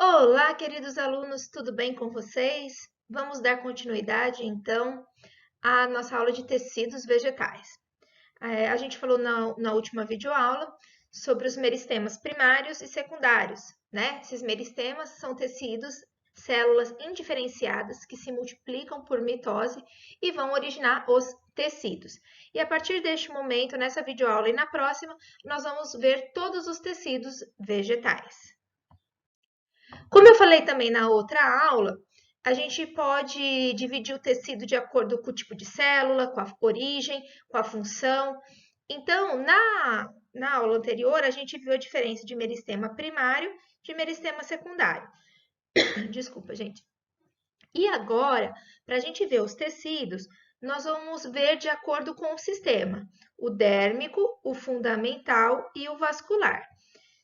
Olá, queridos alunos, tudo bem com vocês? Vamos dar continuidade, então, à nossa aula de tecidos vegetais. A gente falou na última videoaula sobre os meristemas primários e secundários, né? Esses meristemas são tecidos, células indiferenciadas que se multiplicam por mitose e vão originar os tecidos. E a partir deste momento, nessa videoaula e na próxima, nós vamos ver todos os tecidos vegetais. Como eu falei também na outra aula, a gente pode dividir o tecido de acordo com o tipo de célula, com a origem, com a função. Então, na aula anterior, a gente viu a diferença de meristema primário de meristema secundário. Desculpa, gente. E agora, para a gente ver os tecidos, nós vamos ver de acordo com o sistema: o dérmico, o fundamental e o vascular.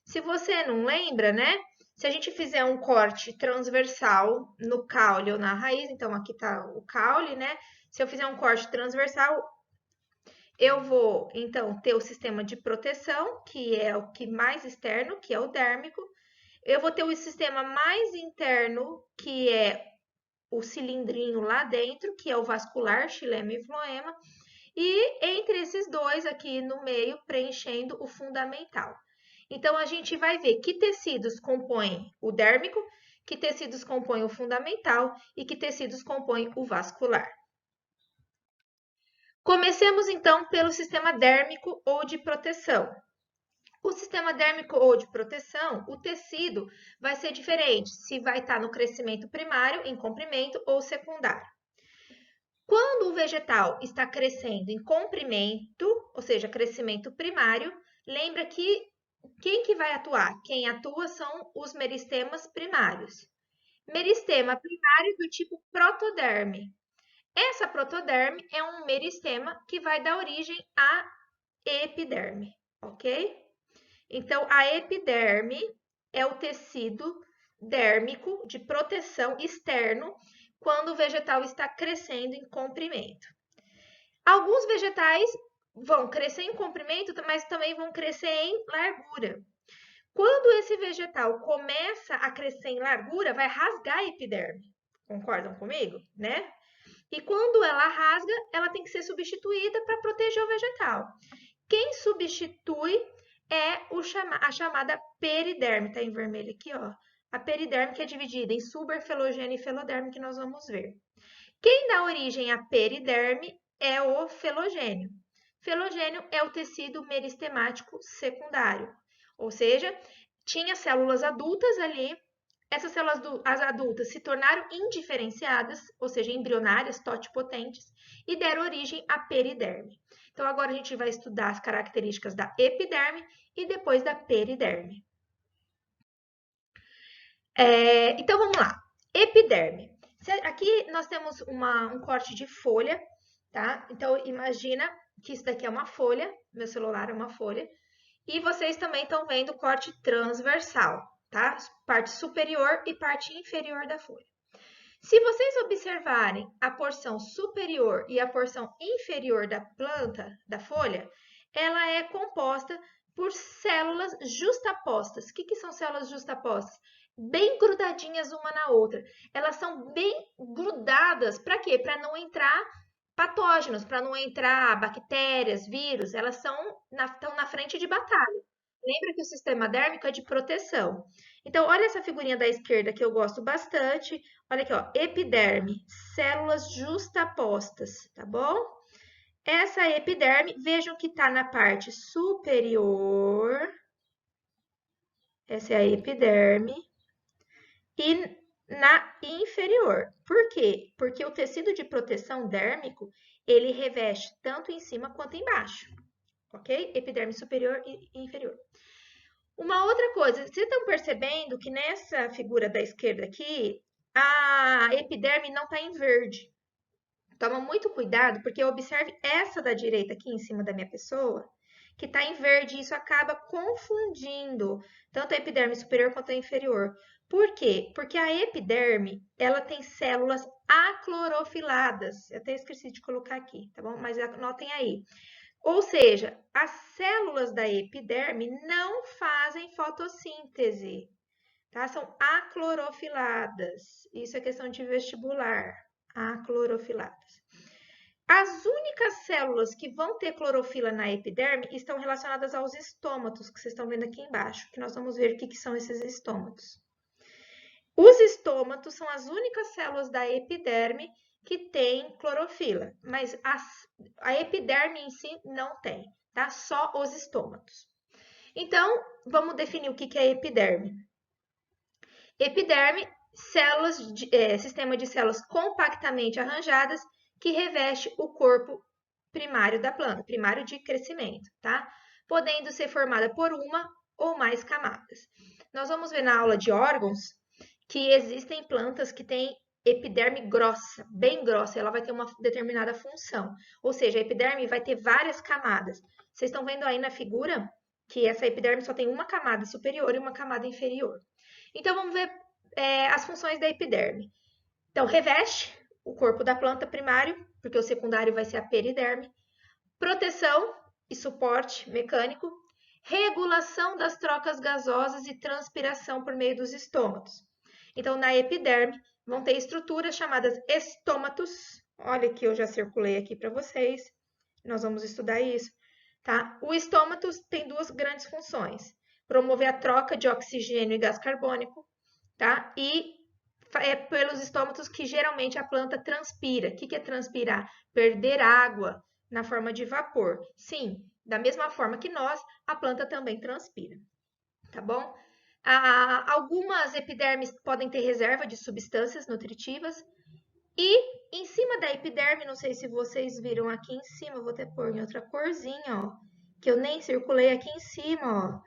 Se você não lembra, né? Se a gente fizer um corte transversal no caule ou na raiz, então aqui está o caule, né? Se eu fizer um corte transversal, eu vou então ter o sistema de proteção, que é o que mais externo, que é o dérmico. Eu vou ter o sistema mais interno, que é o cilindrinho lá dentro, que é o vascular, xilema e floema. E entre esses dois aqui no meio, preenchendo o fundamental. Então, a gente vai ver que tecidos compõem o dérmico, que tecidos compõem o fundamental e que tecidos compõem o vascular. Comecemos então pelo sistema dérmico ou de proteção. O sistema dérmico ou de proteção, o tecido vai ser diferente se vai estar no crescimento primário, em comprimento, ou secundário. Quando o vegetal está crescendo em comprimento, ou seja, crescimento primário, lembra que quem que vai atuar? Quem atua são os meristemas primários. Meristema primário do tipo protoderme. Essa protoderme é um meristema que vai dar origem à epiderme, ok? Então, a epiderme é o tecido dérmico de proteção externo quando o vegetal está crescendo em comprimento. Alguns vegetais vão crescer em comprimento, mas também vão crescer em largura. Quando esse vegetal começa a crescer em largura, vai rasgar a epiderme. Concordam comigo, né? E quando ela rasga, ela tem que ser substituída para proteger o vegetal. Quem substitui é a chamada periderme, tá em vermelho aqui, ó. A periderme que é dividida em suberfelogênio e feloderme, que nós vamos ver. Quem dá origem à periderme é o felogênio. Felogênio é o tecido meristemático secundário, ou seja, tinha células adultas ali. Essas células as adultas se tornaram indiferenciadas, ou seja, embrionárias, totipotentes, e deram origem à periderme. Então, agora a gente vai estudar as características da epiderme e depois da periderme. Então, vamos lá. Epiderme. Aqui nós temos um corte de folha, tá? Então, imagina que isso daqui é uma folha, meu celular é uma folha, e vocês também estão vendo o corte transversal, tá? Parte superior e parte inferior da folha. Se vocês observarem a porção superior e a porção inferior da planta, da folha, ela é composta por células justapostas. O que são células justapostas? Bem grudadinhas uma na outra. Elas são bem grudadas. Para quê? Para não entrar patógenos, para não entrar bactérias, vírus. Elas estão na frente de batalha. Lembra que o sistema dérmico é de proteção. Então, olha essa figurinha da esquerda que eu gosto bastante. Olha aqui, ó, epiderme, células justapostas, tá bom? Essa epiderme, vejam que está na parte superior. Essa é a epiderme. E na inferior. Por quê? Porque o tecido de proteção dérmico, ele reveste tanto em cima quanto embaixo, ok? Epiderme superior e inferior. Uma outra coisa, vocês estão percebendo que nessa figura da esquerda aqui, a epiderme não está em verde. Toma muito cuidado, porque observe essa da direita aqui em cima da minha pessoa, que está em verde, e isso acaba confundindo tanto a epiderme superior quanto a inferior. Por quê? Porque a epiderme, ela tem células aclorofiladas. Eu até esqueci de colocar aqui, tá bom? Mas anotem aí. Ou seja, as células da epiderme não fazem fotossíntese. tá? São aclorofiladas. Isso é questão de vestibular. Aclorofiladas. As únicas células que vão ter clorofila na epiderme estão relacionadas aos estômatos, que vocês estão vendo aqui embaixo, que nós vamos ver o que são esses estômatos. Os estômatos são as únicas células da epiderme que têm clorofila, mas a epiderme em si não tem, tá? Só os estômatos. Então, vamos definir o que é epiderme. Epiderme, sistema de células compactamente arranjadas que reveste o corpo primário da planta, primário de crescimento, tá? Podendo ser formada por uma ou mais camadas. Nós vamos ver na aula de órgãos que existem plantas que têm epiderme grossa, bem grossa, ela vai ter uma determinada função. Ou seja, a epiderme vai ter várias camadas. Vocês estão vendo aí na figura que essa epiderme só tem uma camada superior e uma camada inferior. Então, vamos ver as funções da epiderme. Então, reveste o corpo da planta primário, porque o secundário vai ser a periderme. Proteção e suporte mecânico. Regulação das trocas gasosas e transpiração por meio dos estômatos. Então, na epiderme, vão ter estruturas chamadas estômatos. Olha que eu já circulei aqui para vocês. Nós vamos estudar isso, tá? O estômato tem duas grandes funções. Promover a troca de oxigênio e gás carbônico, tá? E é pelos estômatos que geralmente a planta transpira. O que é transpirar? Perder água na forma de vapor. Sim, da mesma forma que nós, a planta também transpira, tá bom? Algumas epidermes podem ter reserva de substâncias nutritivas. E em cima da epiderme, não sei se vocês viram aqui em cima, vou até pôr em outra corzinha, ó, que eu nem circulei aqui em cima, ó,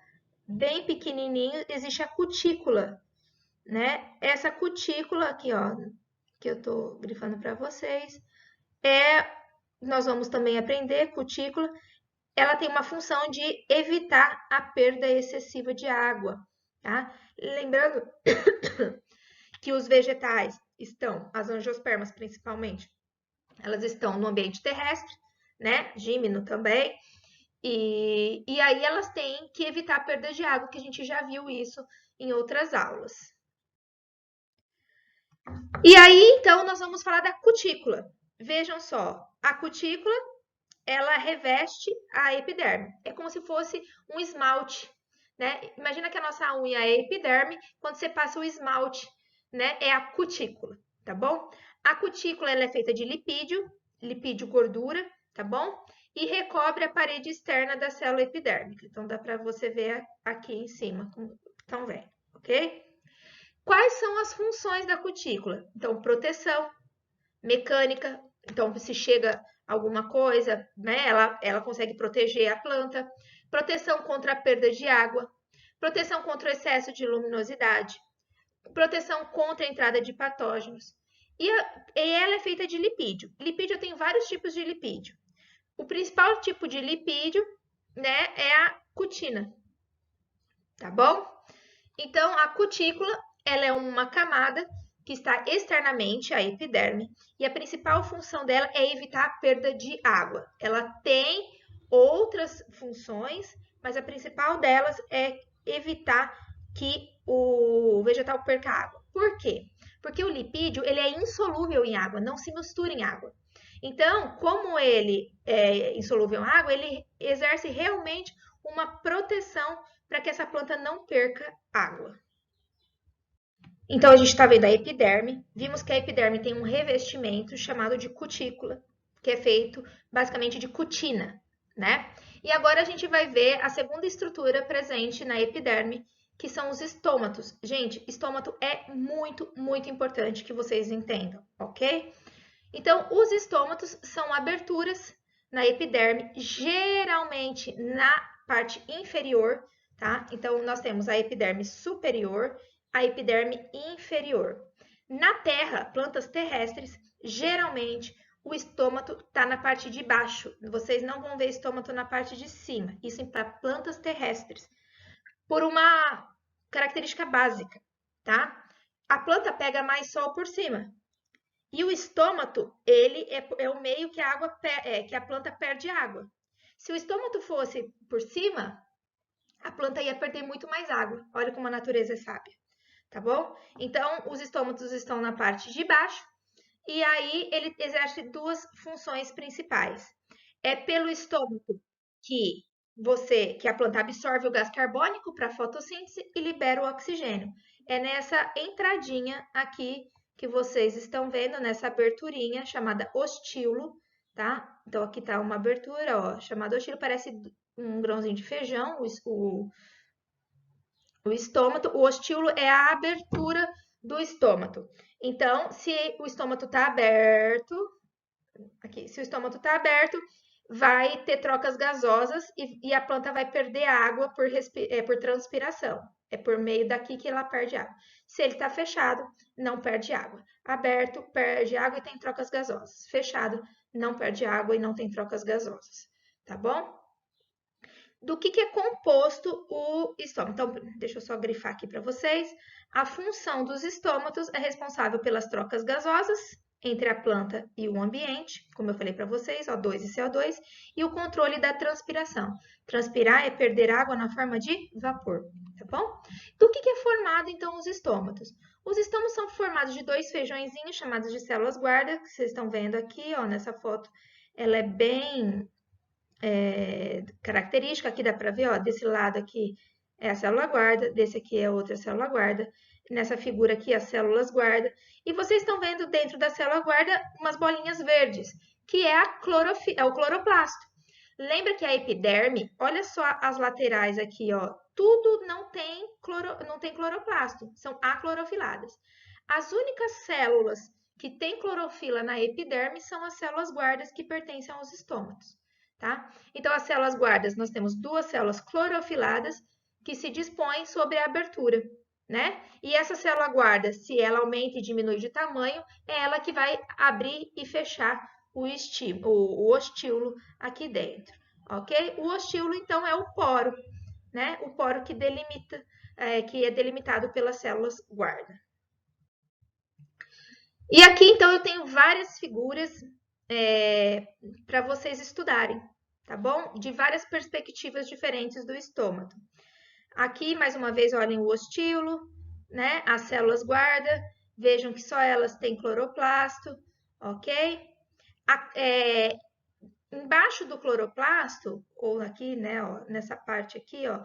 bem pequenininho, existe a cutícula, né? Essa cutícula aqui, ó, que eu tô grifando para vocês, nós vamos também aprender, cutícula, ela tem uma função de evitar a perda excessiva de água, tá? Lembrando que os vegetais estão, as angiospermas principalmente, elas estão no ambiente terrestre, né? Gímeno também. E aí elas têm que evitar a perda de água, que a gente já viu isso em outras aulas. E aí, então, nós vamos falar da cutícula. Vejam só, a cutícula, ela reveste a epiderme. É como se fosse um esmalte, né? Imagina que a nossa unha é a epiderme, quando você passa o esmalte, né? É a cutícula, tá bom? A cutícula, ela é feita de lipídio gordura, tá bom? E recobre a parede externa da célula epidérmica. Então, dá para você ver aqui em cima, como estão vendo, ok? Quais são as funções da cutícula? Então, proteção mecânica. Então, se chega alguma coisa, né, ela consegue proteger a planta. Proteção contra a perda de água. Proteção contra o excesso de luminosidade. Proteção contra a entrada de patógenos. E ela é feita de lipídio. Lipídio tem vários tipos de lipídio. O principal tipo de lipídio, né, é a cutina, tá bom? Então, a cutícula, ela é uma camada que está externamente à epiderme e a principal função dela é evitar a perda de água. Ela tem outras funções, mas a principal delas é evitar que o vegetal perca água. Por quê? Porque o lipídio, ele é insolúvel em água, não se mistura em água. Então, como ele é insolúvel em água, ele exerce realmente uma proteção para que essa planta não perca água. Então, a gente está vendo a epiderme. Vimos que a epiderme tem um revestimento chamado de cutícula, que é feito basicamente de cutina, né? E agora a gente vai ver a segunda estrutura presente na epiderme, que são os estômatos. Gente, estômato é muito, muito importante que vocês entendam, ok? Então, os estômatos são aberturas na epiderme, geralmente na parte inferior, tá? Então, nós temos a epiderme superior, a epiderme inferior. Na terra, plantas terrestres, geralmente o estômato está na parte de baixo. Vocês não vão ver estômato na parte de cima. Isso para plantas terrestres. Por uma característica básica, tá? A planta pega mais sol por cima. E o estômato, ele é o meio que que a planta perde água. Se o estômato fosse por cima, a planta ia perder muito mais água. Olha como a natureza é sábia. tá bom? Então, os estômatos estão na parte de baixo e aí ele exerce duas funções principais. É pelo estômago que a planta absorve o gás carbônico para a fotossíntese e libera o oxigênio. É nessa entradinha aqui que vocês estão vendo, nessa aberturinha chamada ostíolo, tá? Então aqui tá uma abertura, ó, chamada ostíolo, parece um grãozinho de feijão, o estômato. O ostíolo é a abertura do estômato. Então, se o estômato está aberto, aqui, se o estômato está aberto, vai ter trocas gasosas e a planta vai perder água por transpiração. É por meio daqui que ela perde água. Se ele está fechado, não perde água. Aberto, perde água e tem trocas gasosas. Fechado, não perde água e não tem trocas gasosas. Tá bom? Do que é composto o estômato? Então, deixa eu só grifar aqui para vocês. A função dos estômatos é responsável pelas trocas gasosas entre a planta e o ambiente, como eu falei para vocês, O2 e CO2, e o controle da transpiração. Transpirar é perder água na forma de vapor, tá bom? Do que é formado, então, os estômatos? Os estômatos são formados de dois feijõezinhos chamados de células guarda, que vocês estão vendo aqui, ó, nessa foto. Ela é bem característica. Aqui dá para ver, ó, desse lado aqui é a célula guarda, desse aqui é outra célula guarda, nessa figura aqui as células guarda, e vocês estão vendo dentro da célula guarda umas bolinhas verdes, que é o cloroplasto. Lembra que a epiderme, olha só as laterais aqui, ó, tudo não tem cloroplasto, são aclorofiladas. As únicas células que têm clorofila na epiderme são as células guardas que pertencem aos estômatos. Tá? Então, as células guardas, nós temos duas células clorofiladas que se dispõem sobre a abertura, né? E essa célula guarda, se ela aumenta e diminui de tamanho, é ela que vai abrir e fechar o ostíolo aqui dentro, ok? O ostíolo, então, é o poro, né? O poro que delimita, que é delimitado pelas células guarda. E aqui, então, eu tenho várias figuras para vocês estudarem, tá bom? De várias perspectivas diferentes do estômago. Aqui, mais uma vez, olhem o ostíolo, né? As células guarda, vejam que só elas têm cloroplasto, ok? Embaixo do cloroplasto, ou aqui, né, ó, nessa parte aqui, ó,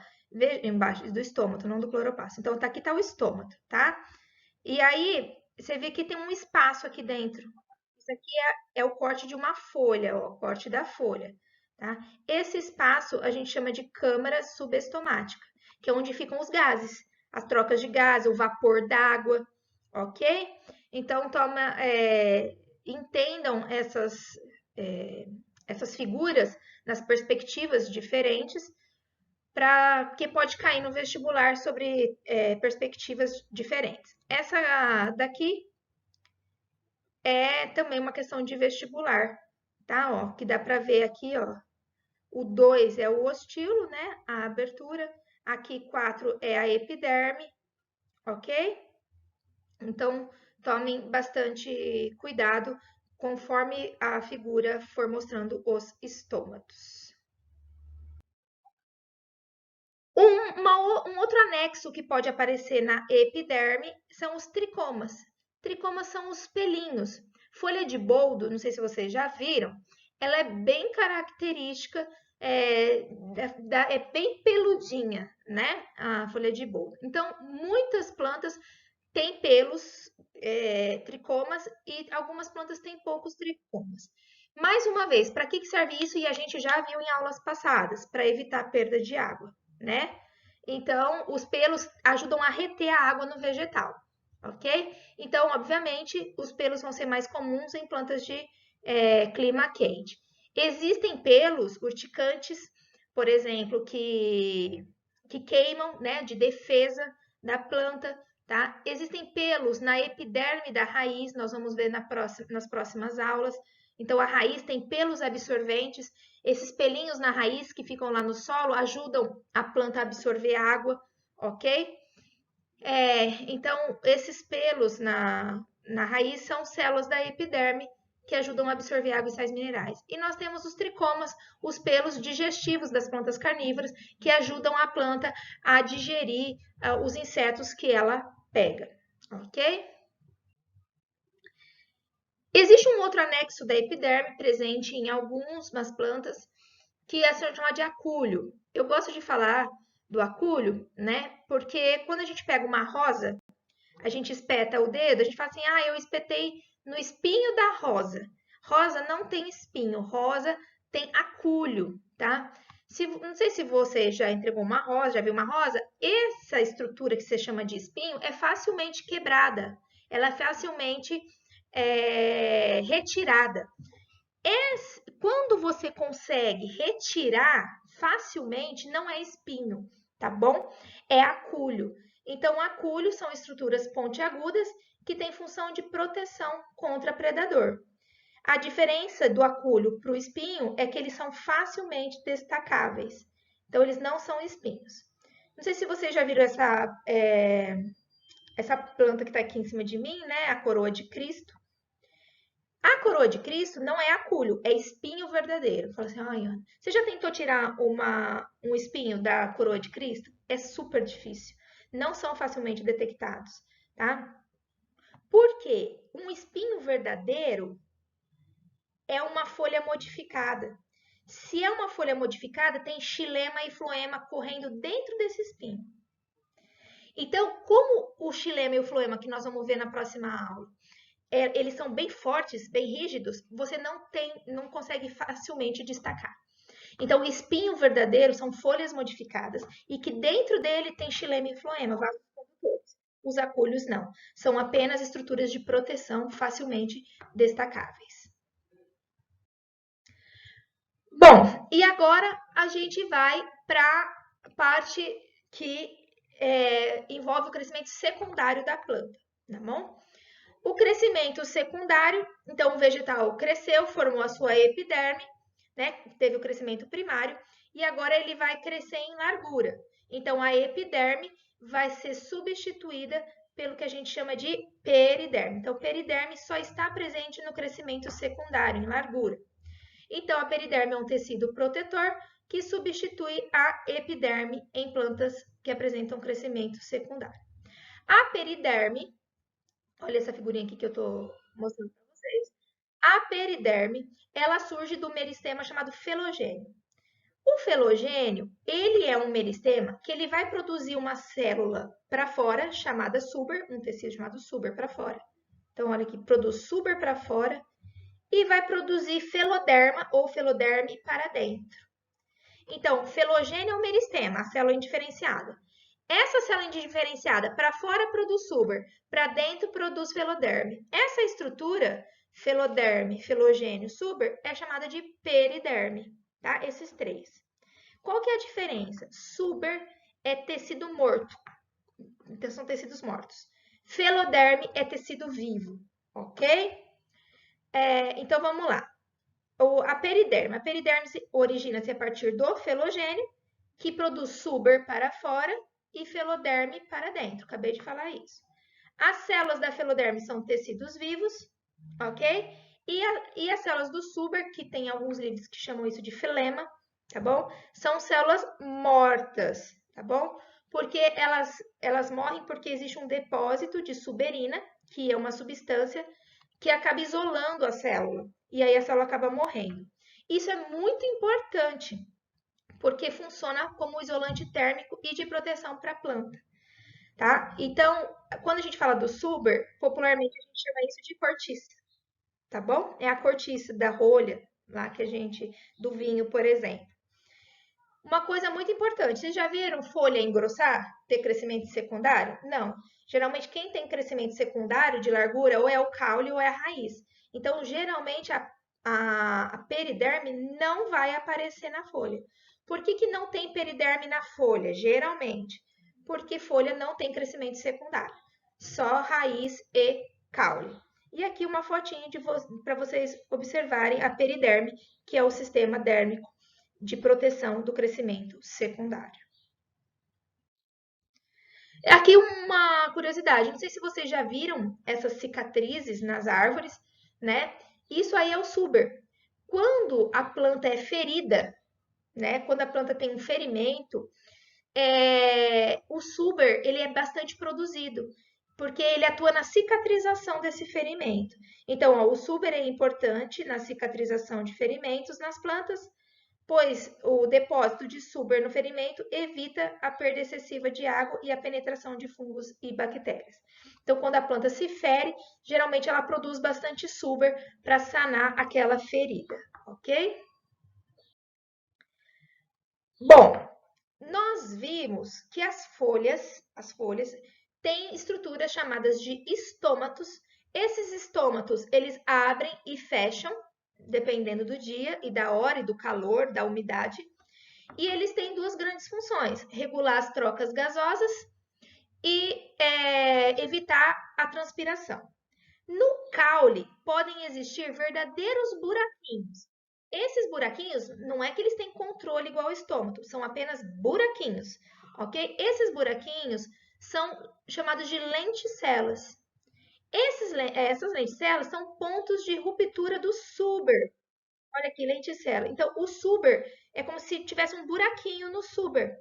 embaixo do estômago, não do cloroplasto. Então, aqui tá o estômago, tá? E aí, você vê que tem um espaço aqui dentro. Isso aqui é o corte de uma folha, ó, o corte da folha, tá? Esse espaço a gente chama de câmara subestomática, que é onde ficam os gases, as trocas de gás, o vapor d'água, ok? Então, entendam essas figuras nas perspectivas diferentes, que pode cair no vestibular sobre perspectivas diferentes. Essa daqui é também uma questão de vestibular, tá? Ó, que dá para ver aqui, ó. O 2 é o ostíolo, né? A abertura. Aqui 4 é a epiderme, ok? Então, tomem bastante cuidado conforme a figura for mostrando os estômatos. Um outro anexo que pode aparecer na epiderme são os tricomas. Tricomas são os pelinhos. Folha de boldo, não sei se vocês já viram, ela é bem característica, é bem peludinha, né? A folha de boldo. Então, muitas plantas têm pelos, tricomas, e algumas plantas têm poucos tricomas. Mais uma vez, para que serve isso? E a gente já viu em aulas passadas, para evitar perda de água, né? Então, os pelos ajudam a reter a água no vegetal, ok? Então, obviamente, os pelos vão ser mais comuns em plantas de clima quente. Existem pelos urticantes, por exemplo, que queimam, né, de defesa da planta, tá? Existem pelos na epiderme da raiz, nós vamos ver nas próximas aulas. Então, a raiz tem pelos absorventes. Esses pelinhos na raiz que ficam lá no solo ajudam a planta a absorver água, ok? Então, esses pelos na raiz são células da epiderme que ajudam a absorver água e sais minerais. E nós temos os tricomas, os pelos digestivos das plantas carnívoras, que ajudam a planta a digerir os insetos que ela pega, ok? Existe um outro anexo da epiderme presente em algumas plantas que é chamado de acúlio. Eu gosto de falar do acúlio, né? Porque quando a gente pega uma rosa, a gente espeta o dedo, a gente fala assim, eu espetei no espinho da rosa. Rosa não tem espinho, rosa tem acúlio, tá? Não sei se você já entregou uma rosa, já viu uma rosa, essa estrutura que você chama de espinho é facilmente quebrada, ela é facilmente retirada. Quando você consegue retirar facilmente, não é espinho, tá bom? É acúlio. Então, acúlio são estruturas pontiagudas que têm função de proteção contra predador. A diferença do acúlio para o espinho é que eles são facilmente destacáveis. Então, eles não são espinhos. Não sei se vocês já viram essa planta que está aqui em cima de mim, né? A coroa de Cristo. A coroa de Cristo não é acúlio, é espinho verdadeiro. Fala assim, ai, Ana, você já tentou tirar um espinho da coroa de Cristo? É super difícil. Não são facilmente detectados, tá? Por quê? Um espinho verdadeiro é uma folha modificada. Se é uma folha modificada, tem xilema e floema correndo dentro desse espinho. Então, como o xilema e o floema que nós vamos ver na próxima aula, eles são bem fortes, bem rígidos, você não consegue facilmente destacar. Então, o espinho verdadeiro são folhas modificadas e que dentro dele tem xilema e floema, vasos condutores. Os acúlios não, são apenas estruturas de proteção facilmente destacáveis. Bom, e agora a gente vai para a parte que envolve o crescimento secundário da planta, tá bom? O crescimento secundário, então o vegetal cresceu, formou a sua epiderme, né? Teve o crescimento primário e agora ele vai crescer em largura. Então a epiderme vai ser substituída pelo que a gente chama de periderme. Então, periderme só está presente no crescimento secundário, em largura. Então, a periderme é um tecido protetor que substitui a epiderme em plantas que apresentam crescimento secundário. A periderme, olha essa figurinha aqui que eu estou mostrando para vocês. A periderme, ela surge do meristema chamado felogênio. O felogênio, ele é um meristema que ele vai produzir uma célula para fora, chamada suber, um tecido chamado suber para fora. Então, olha aqui, produz suber para fora e vai produzir feloderma ou feloderme para dentro. Então, felogênio é um meristema, a célula indiferenciada. Essa célula indiferenciada para fora produz suber, para dentro produz feloderme. Essa estrutura, feloderme, felogênio, suber, é chamada de periderme, tá? Esses três. Qual que é a diferença? Suber é tecido morto, então são tecidos mortos. Feloderme é tecido vivo, ok? Então vamos lá. A periderme origina-se a partir do felogênio, que produz suber para fora e feloderme para dentro. Acabei de falar isso. As células da feloderme são tecidos vivos, ok? E as células do suber, que tem alguns livros que chamam isso de filema, tá bom? São células mortas, tá bom? Porque elas morrem porque existe um depósito de suberina, que é uma substância que acaba isolando a célula. E aí a célula acaba morrendo. Isso é muito importante, porque funciona como isolante térmico e de proteção para a planta, tá? Então, quando a gente fala do suber, popularmente a gente chama isso de cortiça, tá bom? É a cortiça da rolha, lá que a gente, do vinho, por exemplo. Uma coisa muito importante, vocês já viram folha engrossar, ter crescimento secundário? Não. Geralmente, quem tem crescimento secundário de largura ou é o caule ou é a raiz. Então, geralmente, a periderme não vai aparecer na folha. Por que não tem periderme na folha? Geralmente, porque folha não tem crescimento secundário. Só raiz e caule. E aqui uma fotinha para vocês observarem a periderme, que é o sistema dérmico de proteção do crescimento secundário. Aqui uma curiosidade, não sei se vocês já viram essas cicatrizes nas árvores, né? Isso aí é o suber. Quando a planta é ferida, né? Quando a planta tem um ferimento, o suber ele é bastante produzido. porque ele atua na cicatrização desse ferimento. Então, ó, o suber é importante na cicatrização de ferimentos nas plantas, pois o depósito de suber no ferimento evita a perda excessiva de água e a penetração de fungos e bactérias. Então, quando a planta se fere, geralmente ela produz bastante suber para sanar aquela ferida, ok? Bom, nós vimos que as folhas têm estruturas chamadas de estômatos. Esses estômatos, eles abrem e fecham, dependendo do dia e da hora e do calor, da umidade. E eles têm duas grandes funções: regular as trocas gasosas e evitar a transpiração. No caule podem existir verdadeiros buraquinhos. Esses buraquinhos não é que eles têm controle igual ao estômago, são apenas buraquinhos, ok? Esses buraquinhos são chamados de lenticelas. Essas lenticelas são pontos de ruptura do suber. Olha aqui, lenticela. Então, o suber é como se tivesse um buraquinho no suber.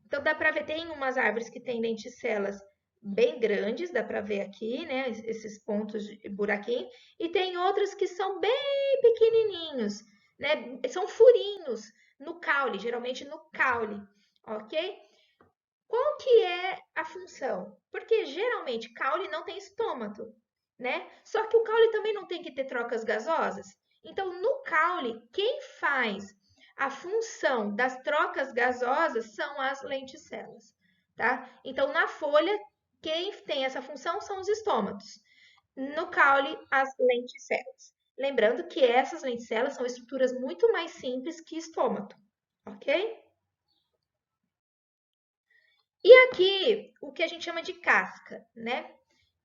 Então, dá para ver, tem umas árvores que têm lenticelas bem grandes, dá para ver aqui, né, esses pontos de buraquinho, e tem outras que são bem pequenininhos, né, são furinhos no caule, geralmente no caule, ok? Qual que é a função? Porque geralmente caule não tem estômago, né? Só que o caule também não tem que ter trocas gasosas. Então, no caule, quem faz a função das trocas gasosas são as lenticelas, tá? Então, na folha, quem tem essa função são os estômatos. No caule, as lenticelas. Lembrando que essas lenticelas são estruturas muito mais simples que estômago, ok? E aqui, o que a gente chama de casca, né?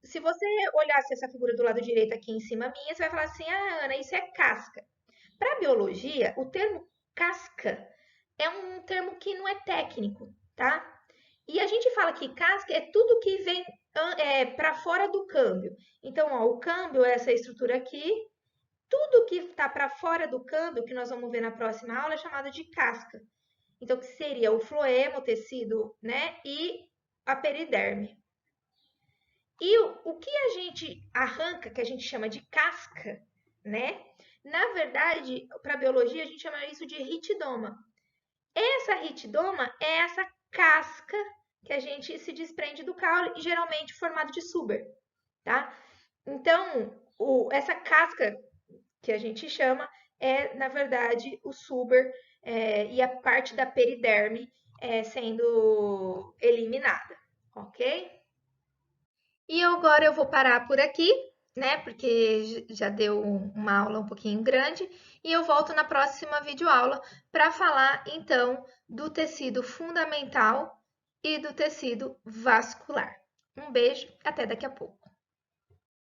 Se você olhasse essa figura do lado direito aqui em cima minha, você vai falar assim: ah, Ana, isso é casca. Para a biologia, o termo casca é um termo que não é técnico, tá? E a gente fala que casca é tudo que vem para fora do câmbio. Então, ó, o câmbio é essa estrutura aqui. Tudo que está para fora do câmbio, que nós vamos ver na próxima aula, é chamado de casca. Então, que seria o floema, o tecido, né? E a periderme. E o que a gente arranca, que a gente chama de casca, né? Na verdade, para a biologia, a gente chama isso de ritidoma. Essa ritidoma é essa casca que a gente se desprende do caule, geralmente formado de suber, tá? Então, essa casca que a gente chama é, na verdade, o suber e a parte da periderme sendo eliminada, ok? E agora eu vou parar por aqui, né? Porque já deu uma aula um pouquinho grande. E eu volto na próxima videoaula para falar, então, do tecido fundamental e do tecido vascular. Um beijo, até daqui a pouco.